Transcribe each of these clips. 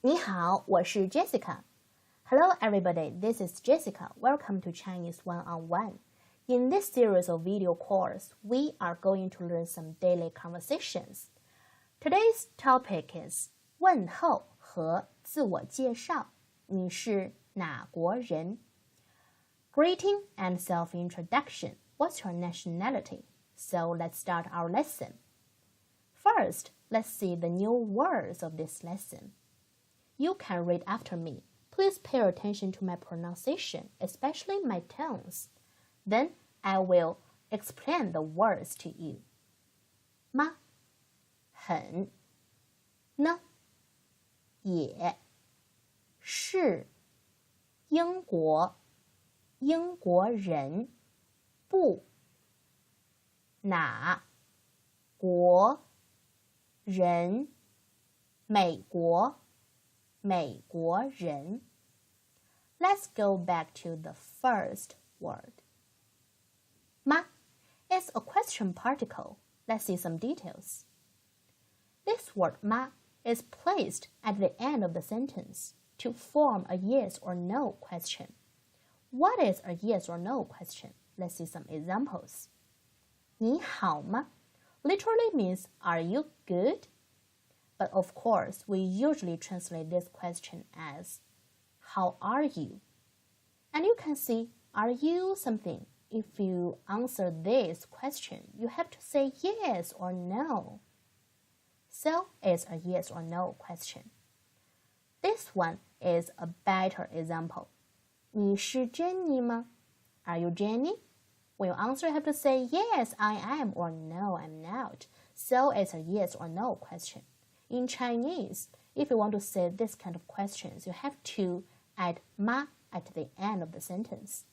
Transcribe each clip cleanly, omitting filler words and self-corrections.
你好，我是 Jessica. Hello everybody, this is Jessica. Welcome to Chinese One-on-One. In this series of video course, we are going to learn some daily conversations. Today's topic is 问候和自我介绍。你是哪国人？ Greeting and self-introduction. What's your nationality? So let's start our lesson. First, let's see the new words of this lesson. You can read after me. Please pay attention to my pronunciation, especially my tones. Then I will explain the words to you. 吗？很？呢？也？是？英国？英国人？不？哪？国？人？美国？美国人。Let's go back to the first word. 吗 is a question particle. Let's see some details. This word 吗 is placed at the end of the sentence to form a yes or no question. What is a yes or no question? Let's see some examples. 你好吗 literally means are you good? But of course, we usually translate this question as how are you? And you can see are you something. If you answer this question, you have to say yes or no. So it's a yes or no question. This one is a better example. 你是 Jenny 吗? Are you Jenny? When you answer, you have to say yes, I am, or no, I'm not. So it's a yes or no question. In Chinese, if you want to say this kind of questions, you have to add 吗 at the end of the sentence.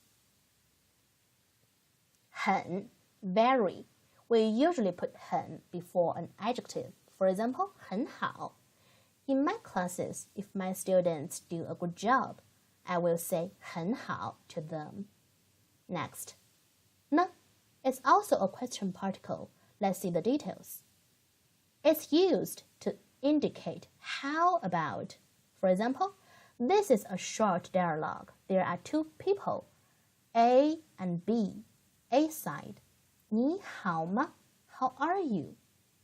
很 very. We usually put 很 before an adjective. For example, 很好. In my classes, if my students do a good job, I will say 很好 to them. Next, 呢 is also a question particle. Let's see the details. It's used to indicate how about. For example, this is a short dialogue. There are two people, A and B. A side, 你好吗? How are you?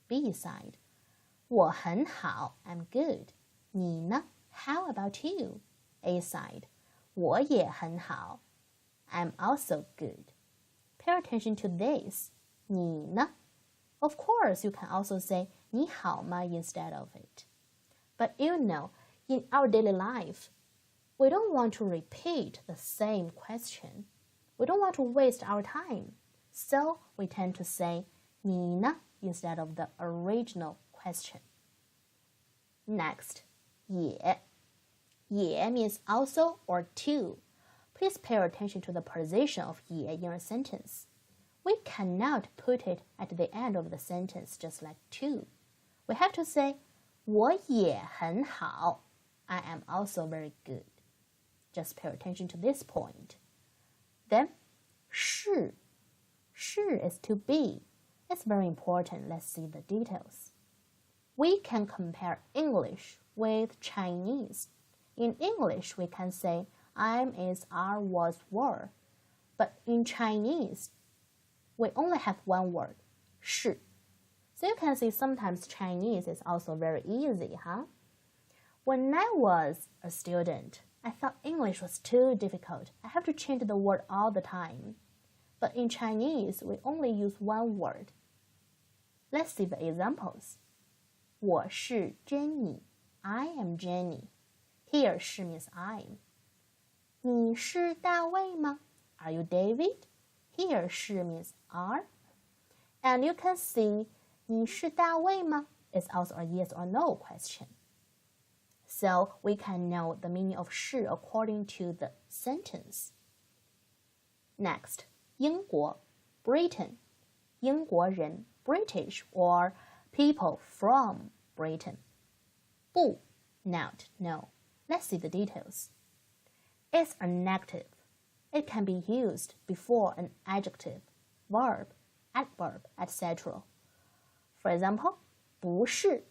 B side, 我很好, I'm good. 你呢? How about you? A side, 我也很好, I'm also good. Pay attention to this. 你呢? Of course, you can also say 你好吗 instead of it. But you know, in our daily life, we don't want to repeat the same question. We don't want to waste our time. So we tend to say 你呢 instead of the original question. Next, 也. 也 means also or too. Please pay attention to the position of 也 in a sentence. We cannot put it at the end of the sentence just like to. We have to say 我也很好. I am also very good. Just pay attention to this point. Then, 是. 是 is to be. It's very important. Let's see the details. We can compare English with Chinese. In English, we can say I'm, is, are, was, were. But in Chinese, we only have one word, 是. So you can see sometimes Chinese is also very easy, huh? When I was a student, I thought English was too difficult. I have to change the word all the time. But in Chinese, we only use one word. Let's see the examples. 我是 Jenny. I am Jenny. Here, 是 means I'm. 你是大卫吗? Are you David? Here, 是 means are. And you can see 你是大卫吗 is also a yes or no question. So we can know the meaning of 是 according to the sentence. Next, 英国 Britain. 英国人 British or people from Britain. 不 not, no. Let's see the details. It's a negative. It can be used before an adjective, verb, adverb, etc. For example, 不是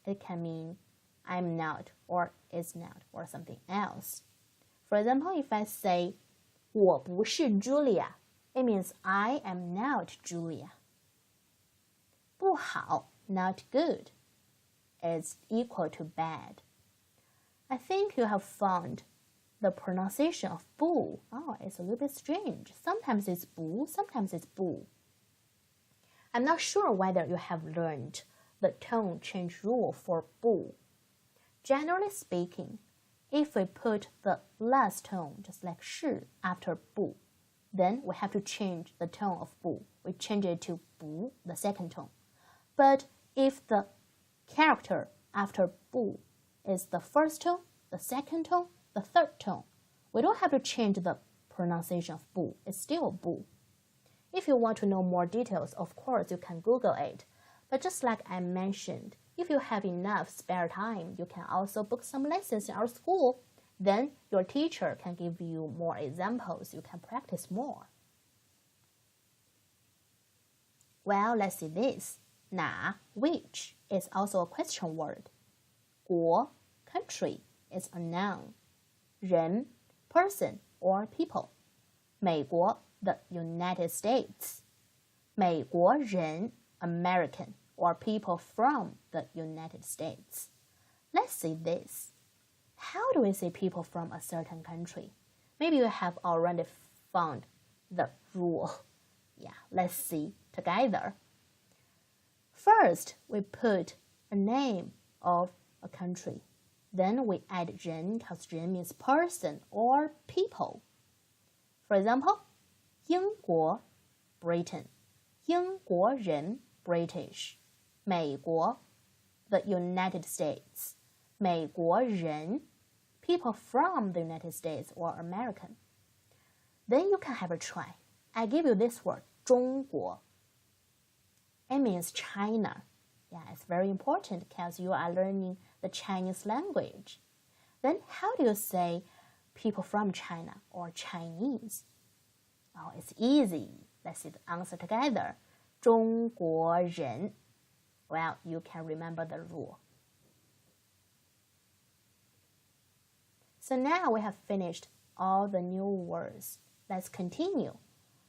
it can mean I'm not or is not or something else. For example, if I say 我不是 Julia, it means I am not Julia. 不好 not good is equal to bad. I think you have found the pronunciation of 不. Oh, it's a little bit strange. Sometimes it's 不, sometimes it's 不. I'm not sure whether you have learned the tone change rule for 不. Generally speaking, if we put the last tone, just like 是 after 不, then we have to change the tone of 不. We change it to 不, the second tone. But if the character after 不 is the first tone, the second tone, the third tone, we don't have to change the pronunciation of 不. It's still 不. If you want to know more details, of course, you can Google it. But just like I mentioned, if you have enough spare time, you can also book some lessons in our school. Then your teacher can give you more examples. You can practice more. Well, let's see this. 哪, which, is also a question word. 国, country, is a noun. 人, person or people. 美国, the United States. 美国人, American, or people from the United States. Let's see this. How do we say people from a certain country? Maybe you have already found the rule. Yeah, let's see together. First, we put a name of a country. Then we add 人 because 人 means person or people. For example, 英国 Britain, 英国人 British, 美国 the United States, 美国人 people from the United States or American. Then you can have a try. I give you this word, 中国. It means China. Yeah, it's very important because you are learning the Chinese language. Then how do you say people from China or Chinese? Oh, it's easy. Let's see the answer together. 中国人. Well, you can remember the rule. So now we have finished all the new words. Let's continue.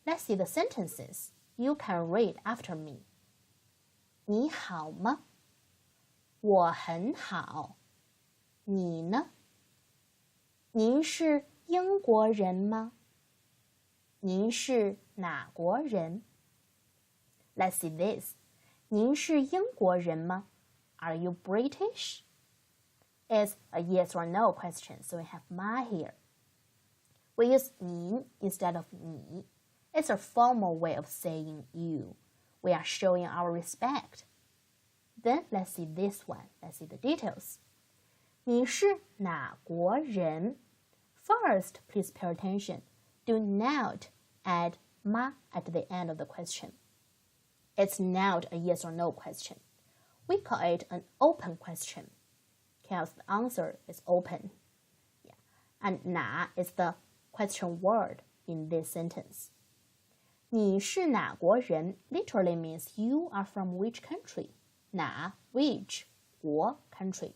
Let's see the sentences. You can read after me. 你好吗？我很好。你呢？您是英国人吗？您是哪国人？ Let's see this. 您是英国人吗？ Are you British? It's a yes or no question, so we have ma here. We use 您 instead of 你. It's a formal way of saying you. We are showing our respect. Then let's see this one. Let's see the details. 你是哪国人? First, please pay attention. Do not add ma at the end of the question. It's not a yes or no question. We call it an open question because the answer is open. Yeah. And 哪 is the question word in this sentence. 你是哪国人 literally means you are from which country. 哪 which 国 country.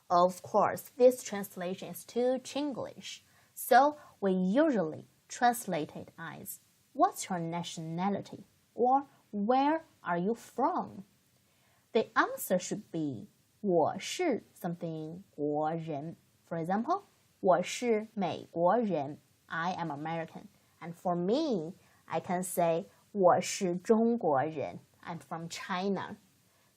Of course, this translation is too Chinglish, so we usually translate it as what's your nationality or where are you from? The answer should be 我是 something 国人. For example, 我是美国人 I am American. And for me, I can say 我是中国人 I'm from China.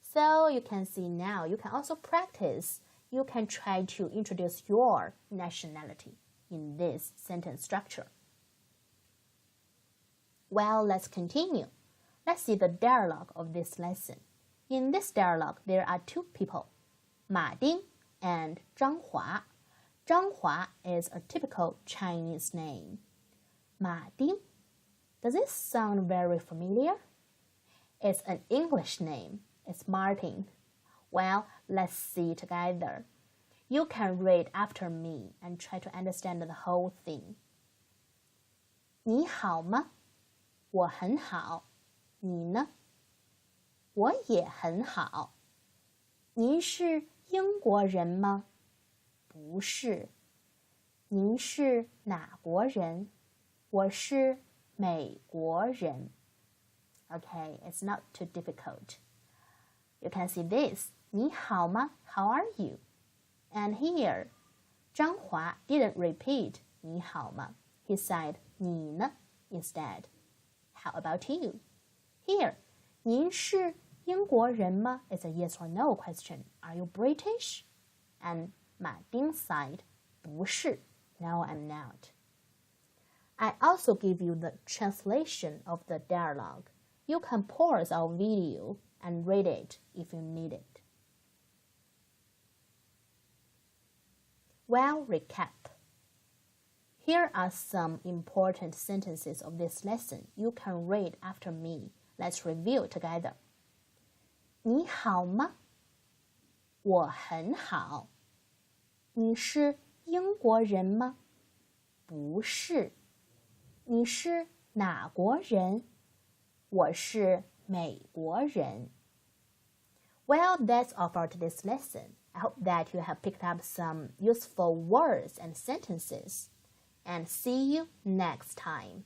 So you can see now, you can also practice. You can try to introduce your nationality in this sentence structure. Well, let's continue. Let's see the dialogue of this lesson. In this dialogue, there are two people, 马丁 and 张华. 张华 is a typical Chinese name. 马丁? Does it sound very familiar? It's an English name. It's Martin. Well, let's see together. You can read after me and try to understand the whole thing. 你好吗？我很好。你呢？我也很好。您是英英国人吗？不是。您是哪国人？我是美国人。Okay, it's not too difficult. You can see this. 你好吗？ How are you? And here, 张华 didn't repeat 你好吗 He said 你呢 instead. How about you? Here, 您是英国人吗 It's a yes or no question. Are you British? And 马丁 said 不是 No, I'm not. I also give you the translation of the dialogue. You can pause our video and read it if you need it. Well, recap. Here are some important sentences of this lesson you can read after me. Let's review together. 你好吗？我很好。你是英国人吗？不是。你是哪国人？我是美国人。Well, that's all for today's lesson. I hope that you have picked up some useful words and sentences. And see you next time.